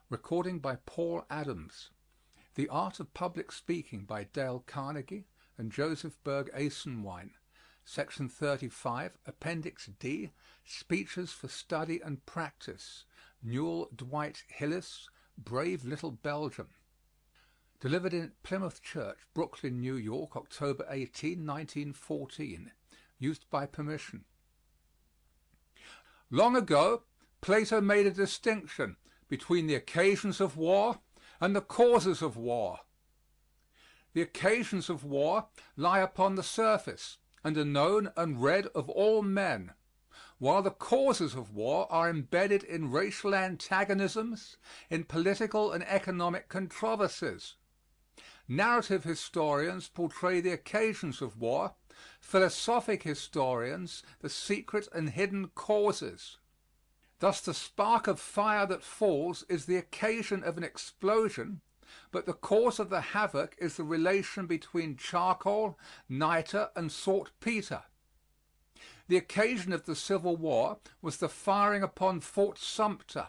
Recording by Paul Adams. The Art of Public Speaking by Dale Carnegie and Joseph Berg Esenwein. Section 35, Appendix D, Speeches for Study and Practice. Newell Dwight Hillis, Brave Little Belgium. Delivered in Plymouth Church, Brooklyn, New York, October 18, 1914. Used by permission. Long ago, Plato made a distinction between the occasions of war and the causes of war. The occasions of war lie upon the surface and are known and read of all men, while the causes of war are embedded in racial antagonisms, in political and economic controversies. Narrative historians portray the occasions of war, philosophic historians the secret and hidden causes. Thus the spark of fire that falls is the occasion of an explosion, but the cause of the havoc is the relation between charcoal, niter, and saltpeter. The occasion of the Civil War was the firing upon Fort Sumter.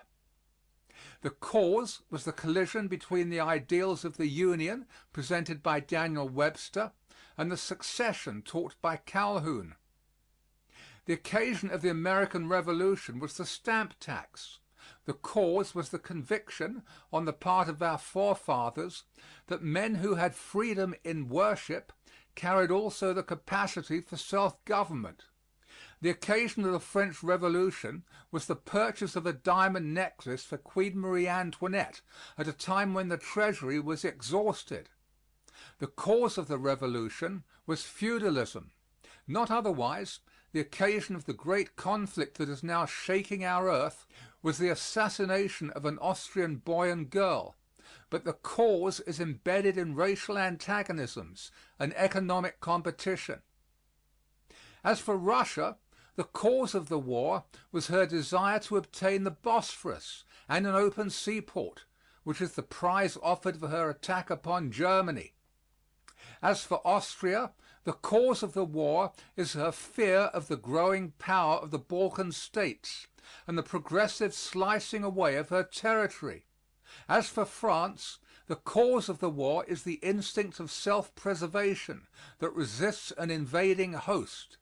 The cause was the collision between the ideals of the Union, presented by Daniel Webster, and the secession taught by Calhoun. The occasion of the American Revolution was the stamp tax. The cause was the conviction, on the part of our forefathers, that men who had freedom in worship carried also the capacity for self-government. The occasion of the French Revolution was the purchase of a diamond necklace for Queen Marie Antoinette at a time when the treasury was exhausted. The cause of the Revolution was feudalism. Not otherwise, the occasion of the great conflict that is now shaking our earth was the assassination of an Austrian boy and girl, but the cause is embedded in racial antagonisms and economic competition. As for Russia, the cause of the war was her desire to obtain the Bosphorus and an open seaport, which is the prize offered for her attack upon Germany. As for Austria, the cause of the war is her fear of the growing power of the Balkan states and the progressive slicing away of her territory. As for France, the cause of the war is the instinct of self-preservation that resists an invading host.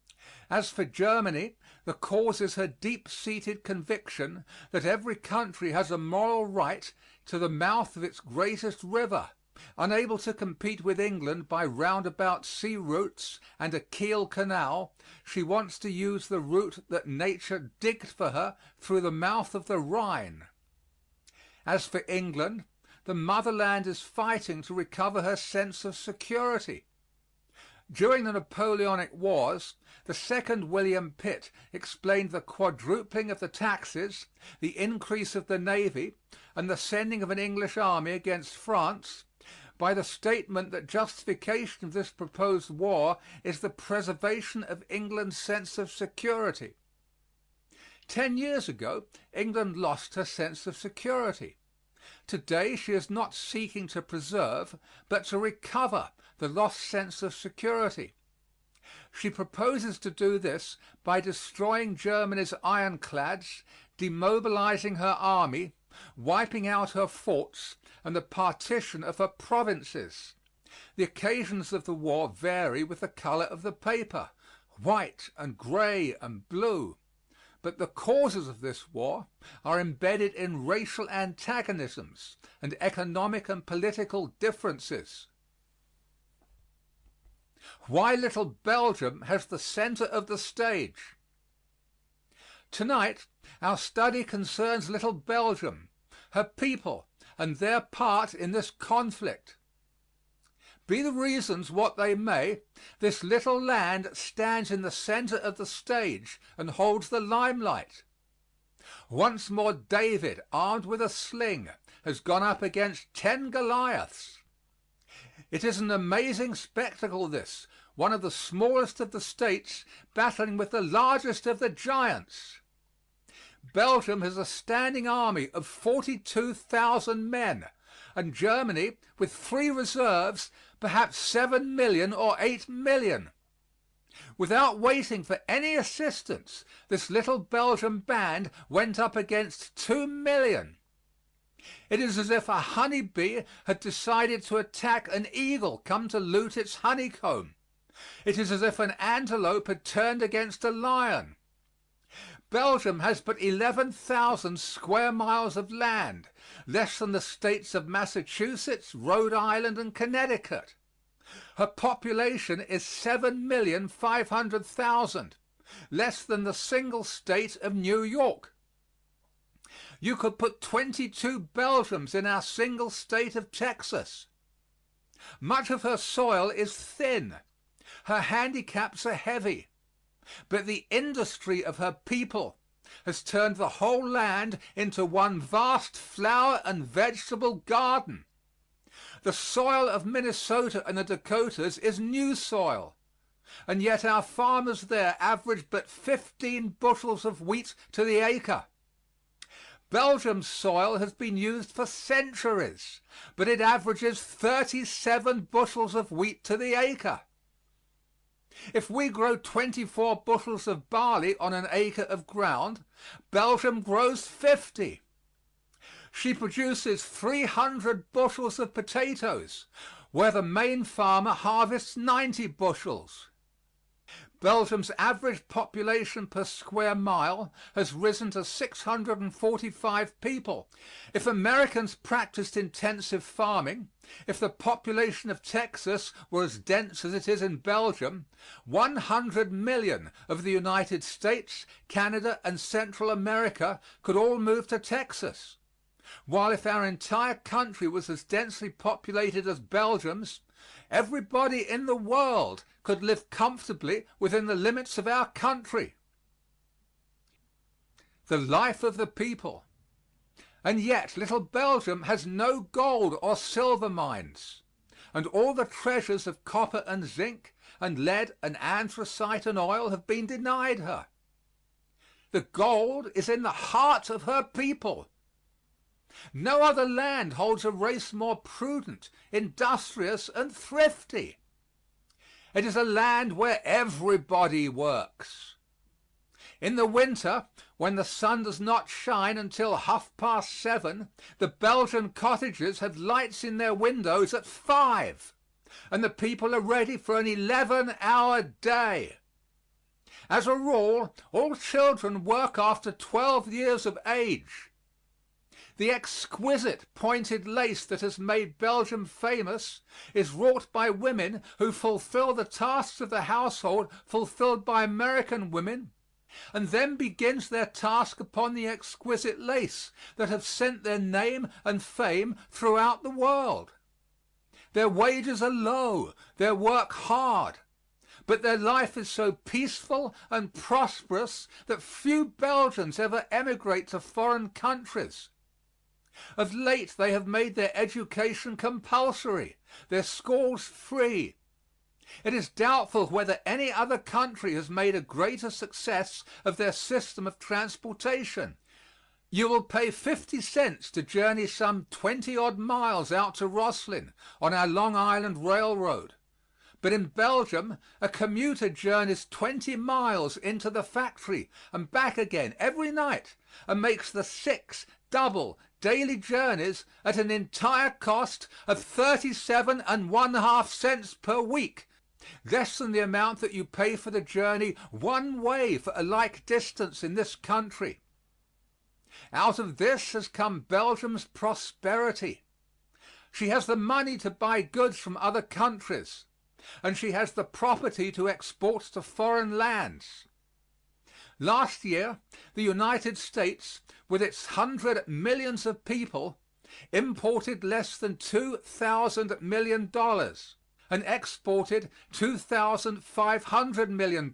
As for Germany, the cause is her deep-seated conviction that every country has a moral right to the mouth of its greatest river. Unable to compete with England by roundabout sea routes and a Kiel canal, she wants to use the route that nature digged for her through the mouth of the Rhine. As for England, the motherland is fighting to recover her sense of security. During the Napoleonic Wars, the second William Pitt explained the quadrupling of the taxes, the increase of the navy, and the sending of an English army against France by the statement that justification of this proposed war is the preservation of England's sense of security. 10 years ago, England lost her sense of security. Today she is not seeking to preserve, but to recover the lost sense of security. She proposes to do this by destroying Germany's ironclads, demobilizing her army, wiping out her forts, and the partition of her provinces. The occasions of the war vary with the color of the paper, white and gray and blue. But the causes of this war are embedded in racial antagonisms and economic and political differences. Why Little Belgium has the center of the stage. Tonight, our study concerns Little Belgium, her people, and their part in this conflict. Be the reasons what they may, this little land stands in the center of the stage and holds the limelight. Once more David, armed with a sling, has gone up against 10 Goliaths. It is an amazing spectacle, this, one of the smallest of the states battling with the largest of the giants. Belgium has a standing army of 42,000 men, and Germany, with 3 reserves, perhaps 7 million or 8 million. Without waiting for any assistance, this little Belgian band went up against 2 million. It is as if a honey bee had decided to attack an eagle come to loot its honeycomb. It is as if an antelope had turned against a lion. Belgium has but 11,000 square miles of land, less than the states of Massachusetts, Rhode Island, and Connecticut. Her population is 7,500,000, less than the single state of New York. You could put 22 Belgiums in our single state of Texas. Much of her soil is thin. Her handicaps are heavy. But the industry of her people has turned the whole land into one vast flower and vegetable garden. The soil of Minnesota and the Dakotas is new soil, and yet our farmers there average but 15 bushels of wheat to the acre. Belgium's soil has been used for centuries, but it averages 37 bushels of wheat to the acre. If we grow 24 bushels of barley on an acre of ground, Belgium grows 50. She produces 300 bushels of potatoes, where the main farmer harvests 90 bushels. Belgium's average population per square mile has risen to 645 people. If Americans practiced intensive farming, if the population of Texas were as dense as it is in Belgium, 100 million of the United States, Canada, and Central America could all move to Texas. While if our entire country was as densely populated as Belgium's, everybody in the world could live comfortably within the limits of our country. The life of the people. And yet little Belgium has no gold or silver mines, and all the treasures of copper and zinc and lead and anthracite and oil have been denied her. The gold is in the heart of her people. No other land holds a race more prudent, industrious, and thrifty. It is a land where everybody works. In the winter, when the sun does not shine until 7:30, the Belgian cottages have lights in their windows at 5, and the people are ready for an 11-hour day. As a rule, all children work after 12 years of age. The exquisite pointed lace that has made Belgium famous is wrought by women who fulfill the tasks of the household fulfilled by American women, and then begins their task upon the exquisite lace that have sent their name and fame throughout the world. Their wages are low, their work hard, but their life is so peaceful and prosperous that few Belgians ever emigrate to foreign countries. Of late they have made their education compulsory, their schools free. It is doubtful whether any other country has made a greater success of their system of transportation. You will pay 50 cents to journey some 20-odd miles out to Roslyn on our Long Island Railroad. But in Belgium, a commuter journeys 20 miles into the factory and back again every night and makes the 6 double daily journeys at an entire cost of 37½ cents per week, less than the amount that you pay for the journey one way for a like distance in this country. Out of this has come Belgium's prosperity. She has the money to buy goods from other countries, and she has the property to export to foreign lands. Last year, the United States, with its 100 millions of people, imported less than $2,000 million and exported $2,500 million.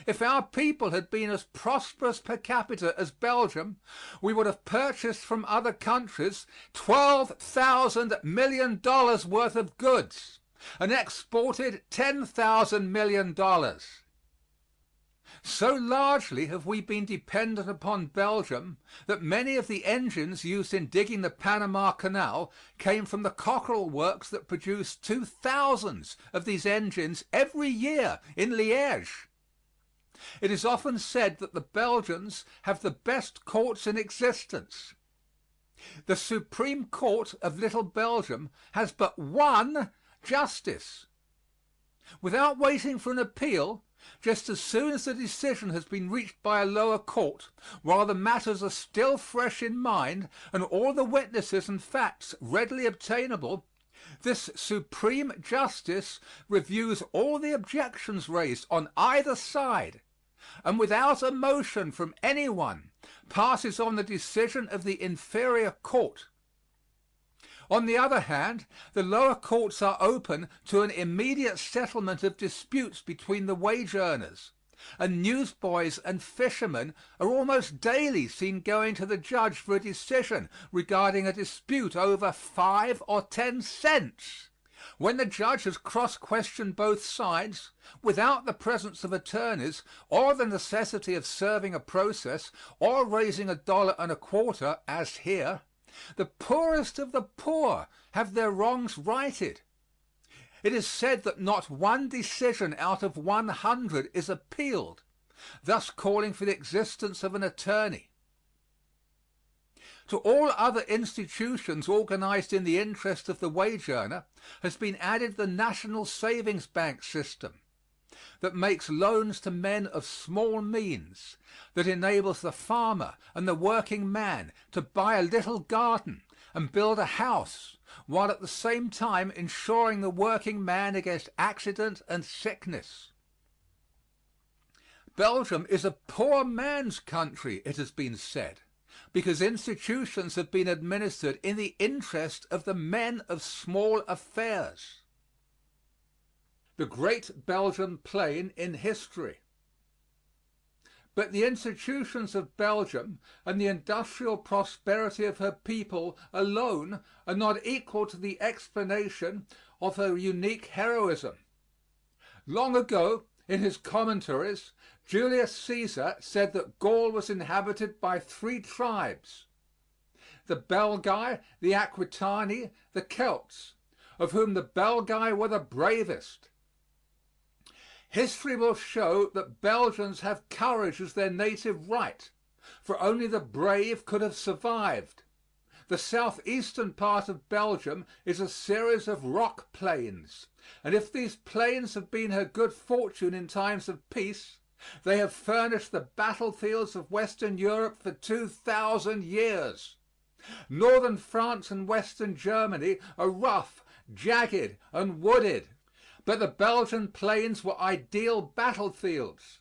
If our people had been as prosperous per capita as Belgium, we would have purchased from other countries $12,000 million worth of goods and exported $10,000 million. So largely have we been dependent upon Belgium that many of the engines used in digging the Panama Canal came from the Cockerell works that produce 2,000 of these engines every year in Liège. It is often said that the Belgians have the best courts in existence. The Supreme Court of Little Belgium has but one justice. Without waiting for an appeal, just as soon as the decision has been reached by a lower court, while the matters are still fresh in mind and all the witnesses and facts readily obtainable, this supreme justice reviews all the objections raised on either side, and without a motion from anyone passes on the decision of the inferior court. On the other hand, the lower courts are open to an immediate settlement of disputes between the wage earners, and newsboys and fishermen are almost daily seen going to the judge for a decision regarding a dispute over 5 or 10 cents. When the judge has cross-questioned both sides, without the presence of attorneys or the necessity of serving a process or raising $1.25, as here, the poorest of the poor have their wrongs righted. It is said that not one decision out of 100 is appealed, thus calling for the existence of an attorney. To all other institutions organized in the interest of the wage earner has been added the National Savings Bank system that makes loans to men of small means, that enables the farmer and the working man to buy a little garden and build a house, while at the same time insuring the working man against accident and sickness. Belgium is a poor man's country, it has been said, because institutions have been administered in the interest of the men of small affairs. The great Belgian plain in history. But the institutions of Belgium and the industrial prosperity of her people alone are not equal to the explanation of her unique heroism. Long ago, in his commentaries, Julius Caesar said that Gaul was inhabited by 3 tribes: the Belgae, the Aquitani, the Celts, of whom the Belgae were the bravest. History will show that Belgians have courage as their native right, for only the brave could have survived. The southeastern part of Belgium is a series of rock plains, and if these plains have been her good fortune in times of peace, they have furnished the battlefields of Western Europe for 2,000 years. Northern France and Western Germany are rough, jagged, and wooded, but the Belgian plains were ideal battlefields.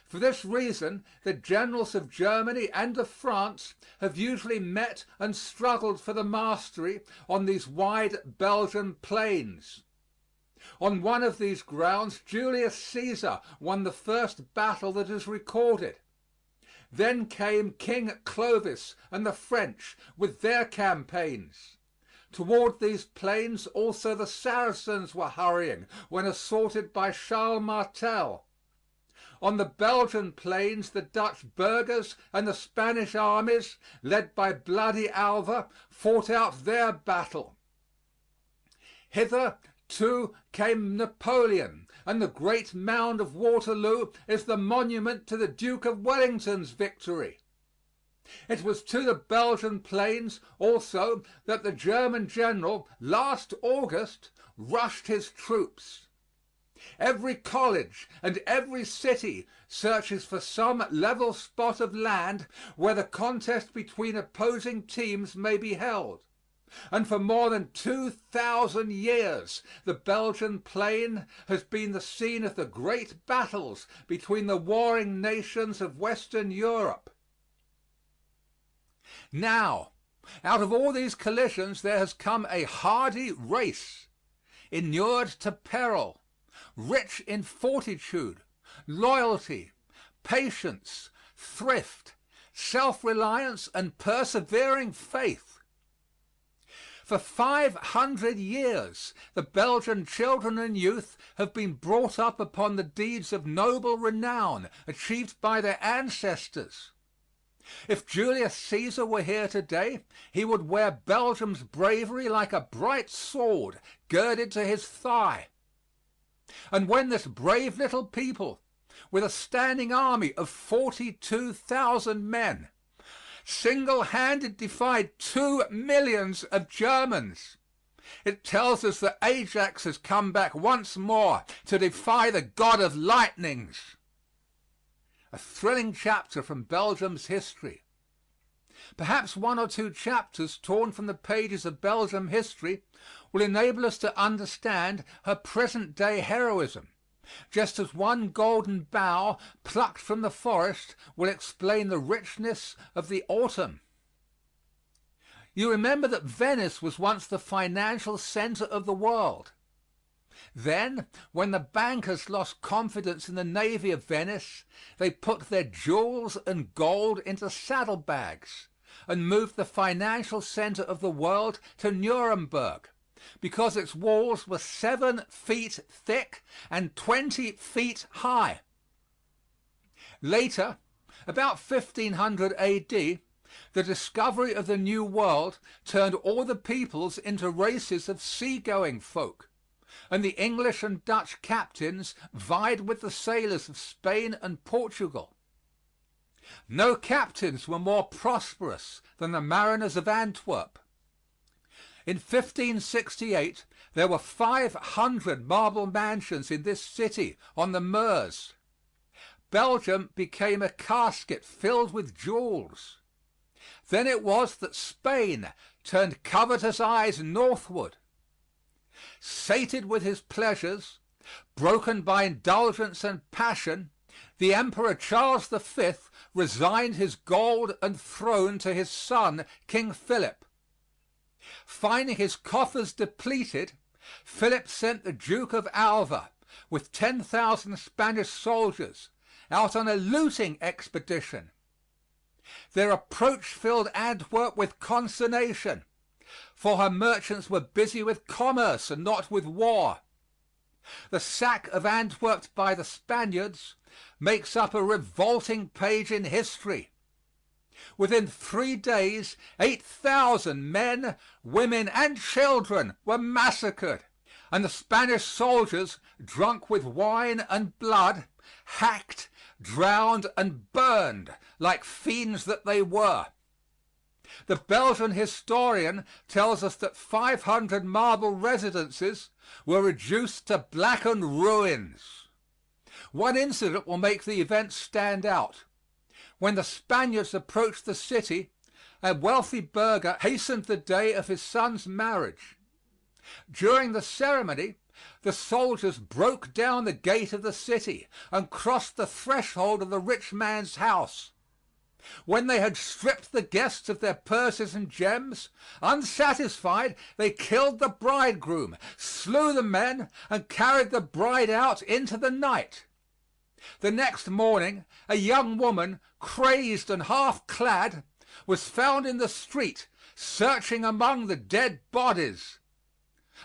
For this reason, the generals of Germany and of France have usually met and struggled for the mastery on these wide Belgian plains. On one of these grounds Julius Caesar won the first battle that is recorded. Then came King Clovis and the French with their campaigns. Toward these plains also the Saracens were hurrying when assaulted by Charles Martel. On the Belgian plains the Dutch burghers and the Spanish armies, led by bloody Alva, fought out their battle. Hither, too, came Napoleon, and the great mound of Waterloo is the monument to the Duke of Wellington's victory. It was to the Belgian plains also that the German general last August rushed his troops. Every college and every city searches for some level spot of land where the contest between opposing teams may be held. And for more than 2,000 years the Belgian plain has been the scene of the great battles between the warring nations of Western Europe. Now, out of all these collisions there has come a hardy race, inured to peril, rich in fortitude, loyalty, patience, thrift, self-reliance, and persevering faith. For 500 years the Belgian children and youth have been brought up upon the deeds of noble renown achieved by their ancestors. If Julius Caesar were here today, he would wear Belgium's bravery like a bright sword girded to his thigh. And when this brave little people, with a standing army of 42,000 men, single-handed defied 2 millions of Germans. It tells us that Ajax has come back once more to defy the god of lightnings. A thrilling chapter from Belgium's history. Perhaps 1 or 2 chapters torn from the pages of Belgium history will enable us to understand her present-day heroism, just as one golden bough plucked from the forest will explain the richness of the autumn. You remember that Venice was once the financial center of the world. Then, when the bankers lost confidence in the navy of Venice, they put their jewels and gold into saddlebags and moved the financial center of the world to Nuremberg, because its walls were 7 feet thick and 20 feet high. Later, about 1500 A.D., the discovery of the New World turned all the peoples into races of seagoing folk, and the English and Dutch captains vied with the sailors of Spain and Portugal. No captains were more prosperous than the mariners of Antwerp. In 1568 there were 500 marble mansions in this city on the Meuse. Belgium became a casket filled with jewels. Then it was that Spain turned covetous eyes northward. Sated with his pleasures, broken by indulgence and passion, the Emperor Charles V resigned his gold and throne to his son, King Philip. Finding his coffers depleted, Philip sent the Duke of Alva with 10,000 Spanish soldiers out on a looting expedition. Their approach filled Antwerp with consternation, for her merchants were busy with commerce and not with war. The sack of Antwerp by the Spaniards makes up a revolting page in history. Within 3 days, 8,000 men, women, and children were massacred, and the Spanish soldiers, drunk with wine and blood, hacked, drowned, and burned like fiends that they were. The Belgian historian tells us that 500 marble residences were reduced to blackened ruins. One incident will make the event stand out. When the Spaniards approached the city, a wealthy burgher hastened the day of his son's marriage. During the ceremony, the soldiers broke down the gate of the city and crossed the threshold of the rich man's house. When they had stripped the guests of their purses and gems, unsatisfied, they killed the bridegroom, slew the men, and carried the bride out into the night. The next morning, a young woman, crazed and half clad, was found in the street, searching among the dead bodies.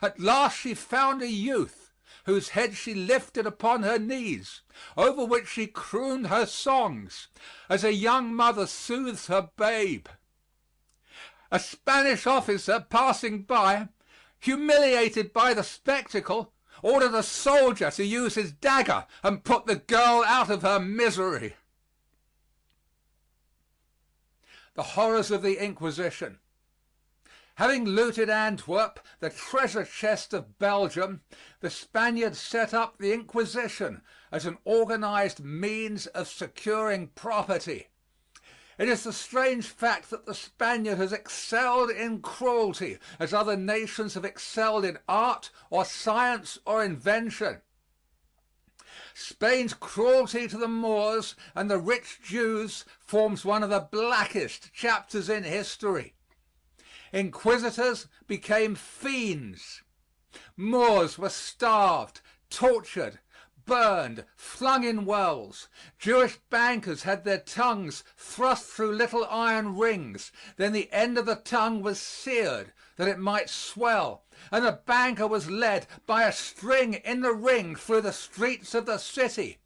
At last she found a youth, whose head she lifted upon her knees, over which she crooned her songs, as a young mother soothes her babe. A Spanish officer passing by, humiliated by the spectacle, ordered a soldier to use his dagger and put the girl out of her misery. The horrors of the Inquisition. Having looted Antwerp, the treasure chest of Belgium, the Spaniards set up the Inquisition as an organized means of securing property. It is the strange fact that the Spaniard has excelled in cruelty as other nations have excelled in art or science or invention. Spain's cruelty to the Moors and the rich Jews forms one of the blackest chapters in history. Inquisitors became fiends. Moors were starved, tortured, burned, flung in wells. Jewish bankers had their tongues thrust through little iron rings. Then the end of the tongue was seared that it might swell, and the banker was led by a string in the ring through the streets of the city.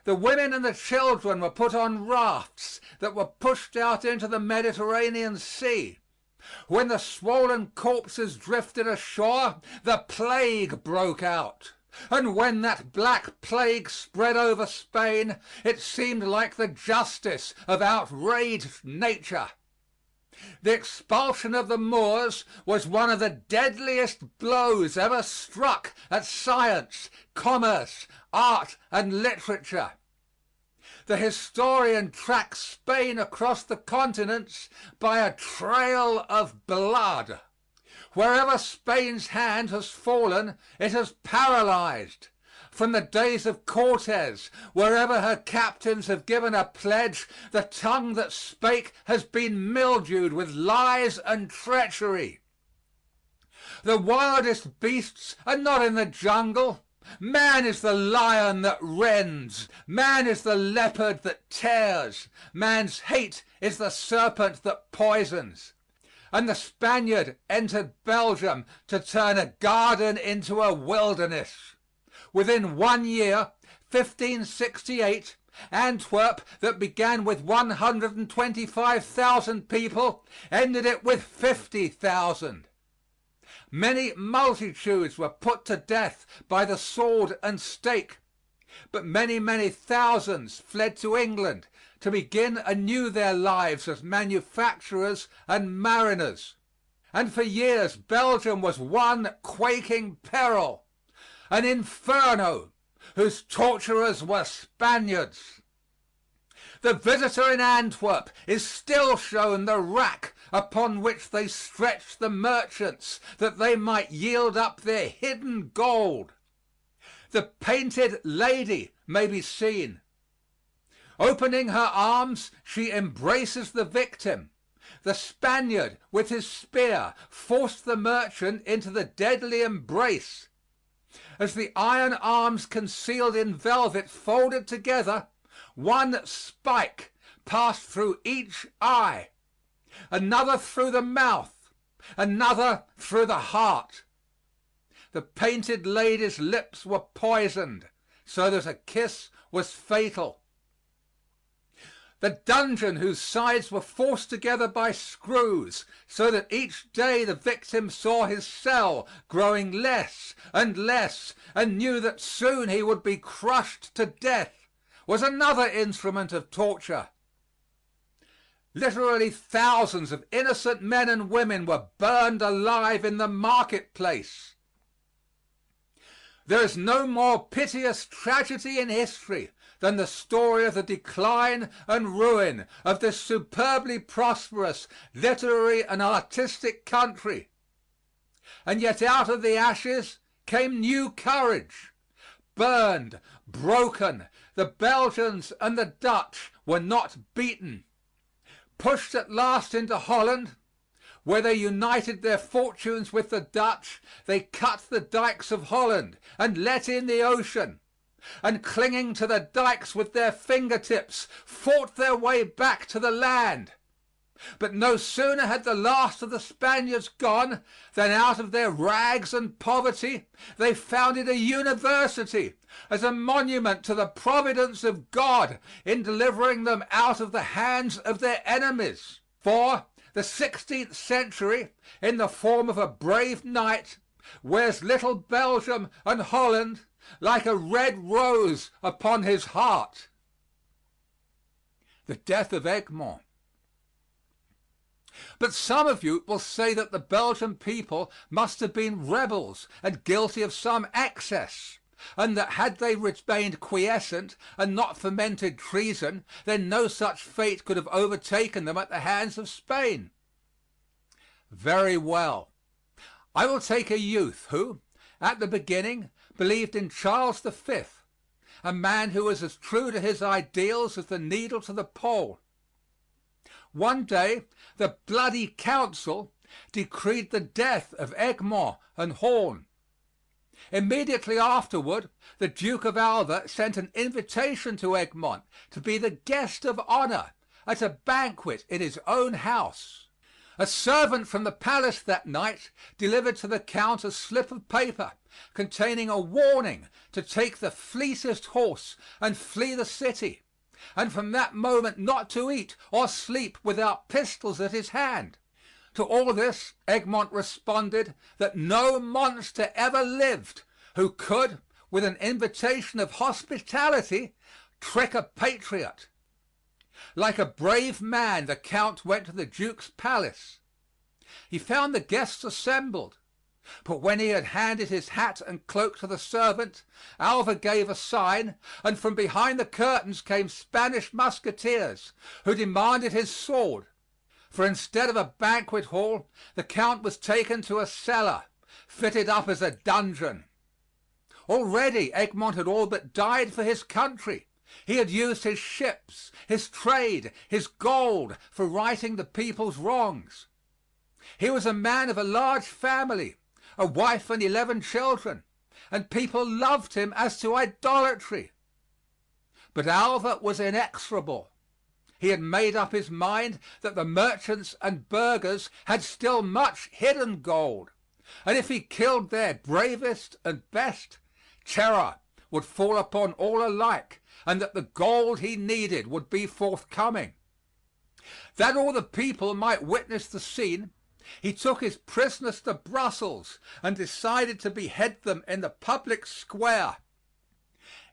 The women and the children were put on rafts that were pushed out into the Mediterranean Sea. When the swollen corpses drifted ashore, the plague broke out. And when that black plague spread over Spain, it seemed like the justice of outraged nature. The expulsion of the Moors was one of the deadliest blows ever struck at science, commerce, art, and literature. The historian tracks Spain across the continents by a trail of blood. Wherever Spain's hand has fallen, it has paralyzed. From the days of Cortez, wherever her captains have given a pledge, the tongue that spake has been mildewed with lies and treachery. The wildest beasts are not in the jungle. Man is the lion that rends. Man is the leopard that tears. Man's hate is the serpent that poisons. And the Spaniard entered Belgium to turn a garden into a wilderness. Within 1 year, 1568, Antwerp, that began with 125,000 people, ended it with 50,000. Many multitudes were put to death by the sword and stake, but many, many thousands fled to England to begin anew their lives as manufacturers and mariners. And for years Belgium was one quaking peril, an inferno whose torturers were Spaniards. The visitor in Antwerp is still shown the rack upon which they stretched the merchants that they might yield up their hidden gold. The painted lady may be seen. Opening her arms, she embraces the victim. The Spaniard, with his spear, forced the merchant into the deadly embrace. As the iron arms concealed in velvet folded together, one spike passed through each eye, another through the mouth, another through the heart. The painted lady's lips were poisoned, so that a kiss was fatal. The dungeon whose sides were forced together by screws, so that each day the victim saw his cell growing less and less, and knew that soon he would be crushed to death, was another instrument of torture. Literally thousands of innocent men and women were burned alive in the marketplace. There is no more piteous tragedy in history than the story of the decline and ruin of this superbly prosperous literary and artistic country. And yet out of the ashes came new courage. Burned, broken, the Belgians and the Dutch were not beaten. Pushed at last into Holland, where they united their fortunes with the Dutch, they cut the dikes of Holland and let in the ocean, and clinging to the dikes with their fingertips, fought their way back to the land. But no sooner had the last of the Spaniards gone than out of their rags and poverty they founded a university as a monument to the providence of God in delivering them out of the hands of their enemies. For the 16th century, in the form of a brave knight, wears little Belgium and Holland like a red rose upon his heart. The death of Egmont. But some of you will say that the Belgian people must have been rebels and guilty of some excess, and that had they remained quiescent and not fomented treason, then no such fate could have overtaken them at the hands of Spain. Very well. I will take a youth who, at the beginning, believed in Charles V, a man who was as true to his ideals as the needle to the pole. One day the bloody council decreed the death of Egmont and Horn. Immediately afterward the Duke of Alva sent an invitation to Egmont to be the guest of honor at a banquet in his own house. A servant from the palace that night delivered to the Count a slip of paper containing a warning to take the fleetest horse and flee the city, and from that moment not to eat or sleep without pistols at his hand. To all this Egmont responded that no monster ever lived who could, with an invitation of hospitality, trick a patriot. Like a brave man, the Count went to the Duke's palace. He found the guests assembled, but when he had handed his hat and cloak to the servant, Alva gave a sign, and from behind the curtains came Spanish musketeers, who demanded his sword. For instead of a banquet hall, the Count was taken to a cellar, fitted up as a dungeon. Already Egmont had all but died for his country. He had used his ships, his trade, his gold for righting the people's wrongs. He was a man of a large family, a wife and 11 children, and people loved him as to idolatry. But Alva was inexorable. He had made up his mind that the merchants and burghers had still much hidden gold, and if he killed their bravest and best, terror would fall upon all alike, and that the gold he needed would be forthcoming. That all the people might witness the scene, he took his prisoners to Brussels and decided to behead them in the public square.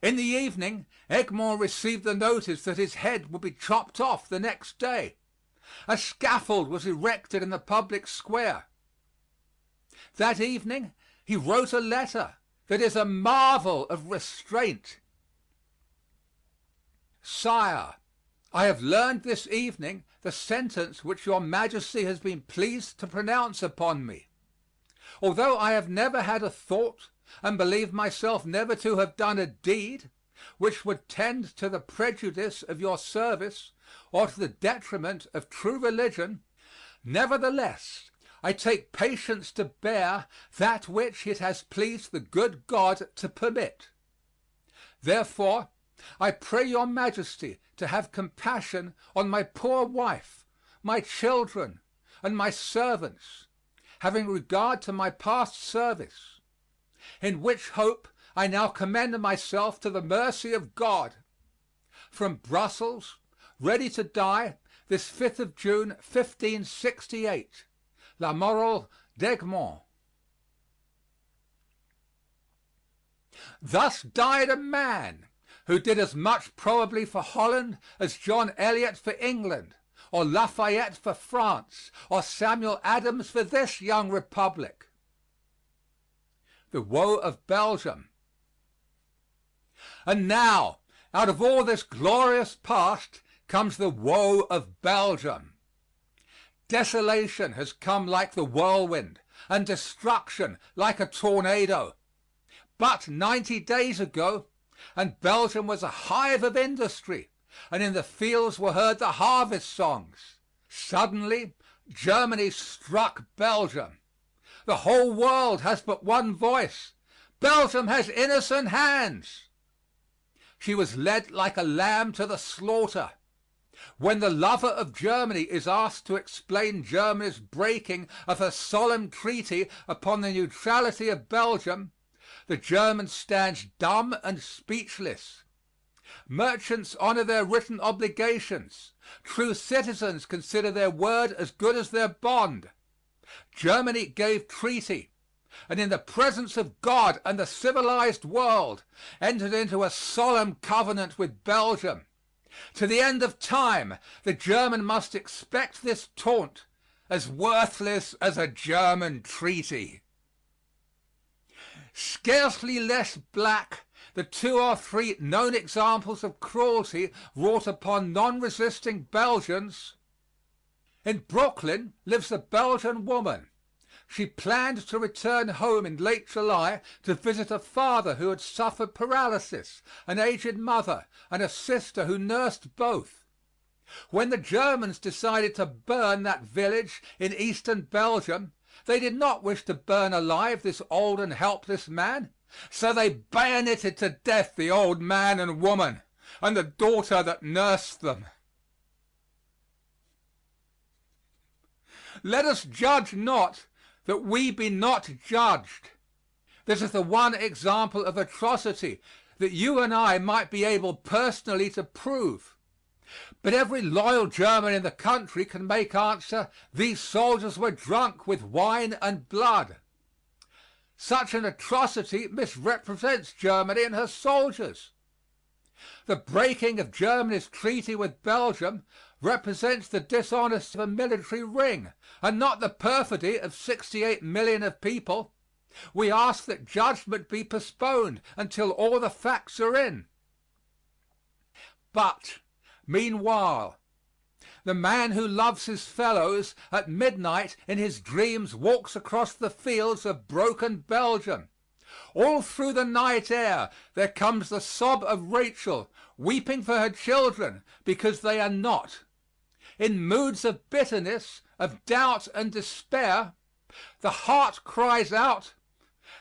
In the evening, Egmont received the notice that his head would be chopped off the next day. A scaffold was erected in the public square. That evening he wrote a letter that is a marvel of restraint. Sire, I have learned this evening the sentence which your Majesty has been pleased to pronounce upon me. Although I have never had a thought, and believe myself never to have done a deed, which would tend to the prejudice of your service or to the detriment of true religion, nevertheless I take patience to bear that which it has pleased the good God to permit. Therefore I pray your Majesty to have compassion on my poor wife, my children, and my servants, having regard to my past service, in which hope I now commend myself to the mercy of God. From Brussels, ready to die, this 5th of June, 1568. La Morale d'Egmont. Thus died a man who did as much probably for Holland as John Eliot for England, or Lafayette for France, or Samuel Adams for this young republic. The woe of Belgium. And now, out of all this glorious past comes the woe of Belgium. Desolation has come like the whirlwind, and destruction like a tornado. But 90 days ago, and Belgium was a hive of industry, and in the fields were heard the harvest songs. Suddenly, Germany struck Belgium. The whole world has but one voice. Belgium has innocent hands. She was led like a lamb to the slaughter. When the lover of Germany is asked to explain Germany's breaking of her solemn treaty upon the neutrality of Belgium, the German stands dumb and speechless. Merchants honor their written obligations. True citizens consider their word as good as their bond. Germany gave treaty, and in the presence of God and the civilized world entered into a solemn covenant with Belgium. To the end of time, the German must expect this taunt, as worthless as a German treaty. Scarcely less black, the 2 or 3 known examples of cruelty wrought upon non-resisting Belgians. In Brooklyn lives a Belgian woman. She planned to return home in late July to visit a father who had suffered paralysis, an aged mother, and a sister who nursed both. When the Germans decided to burn that village in eastern Belgium, they did not wish to burn alive this old and helpless man, so they bayoneted to death the old man and woman and the daughter that nursed them. Let us judge not that we be not judged. This is the one example of atrocity that you and I might be able personally to prove. But every loyal German in the country can make answer, these soldiers were drunk with wine and blood. Such an atrocity misrepresents Germany and her soldiers. The breaking of Germany's treaty with Belgium represents the dishonesty of a military ring, and not the perfidy of 68 million of people. We ask that judgment be postponed until all the facts are in. But, meanwhile, the man who loves his fellows at midnight in his dreams walks across the fields of broken Belgium. All through the night air there comes the sob of Rachel, weeping for her children because they are not. In moods of bitterness, of doubt and despair, the heart cries out,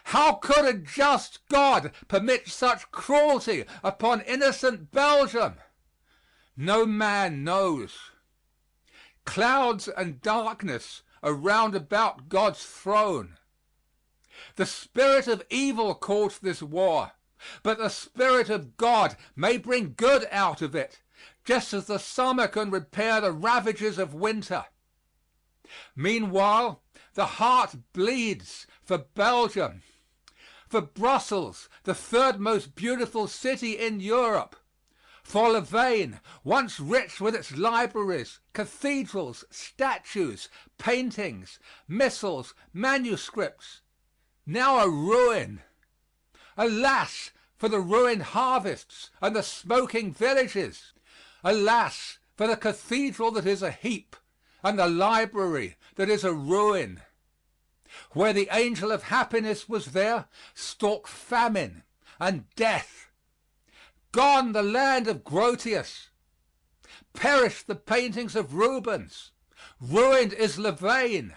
"How could a just God permit such cruelty upon innocent Belgium?" No man knows. Clouds and darkness are round about God's throne. The spirit of evil caused this war, but the Spirit of God may bring good out of it, just as the summer can repair the ravages of winter. Meanwhile, the heart bleeds for Belgium, for Brussels, the third most beautiful city in Europe, for Louvain, once rich with its libraries, cathedrals, statues, paintings, missals, manuscripts, now a ruin. Alas for the ruined harvests and the smoking villages! Alas for the cathedral that is a heap and the library that is a ruin! Where the angel of happiness was there stalked famine and death. Gone the land of Grotius. Perished the paintings of Rubens. Ruined is Louvain.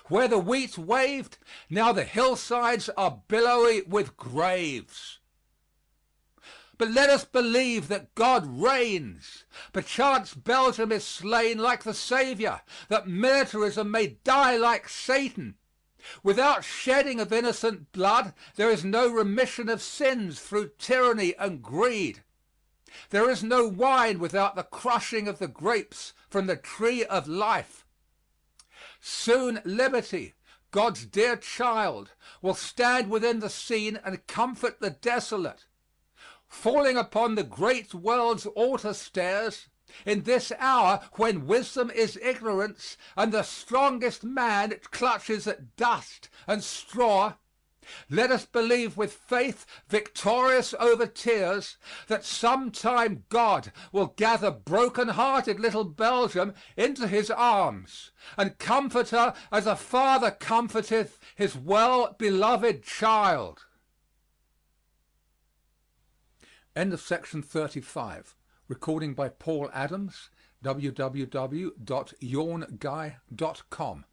Where the wheat waved, now the hillsides are billowy with graves. But let us believe that God reigns. Perchance Belgium is slain like the Savior, that militarism may die like Satan. Without shedding of innocent blood, there is no remission of sins through tyranny and greed. There is no wine without the crushing of the grapes from the tree of life. Soon liberty, God's dear child, will stand within the scene and comfort the desolate. Falling upon the great world's altar stairs, in this hour when wisdom is ignorance and the strongest man clutches at dust and straw, let us believe with faith victorious over tears that sometime God will gather broken-hearted little Belgium into his arms and comfort her as a father comforteth his well-beloved child. End of section 35. Recording by Paul Adams, www.yawnguy.com.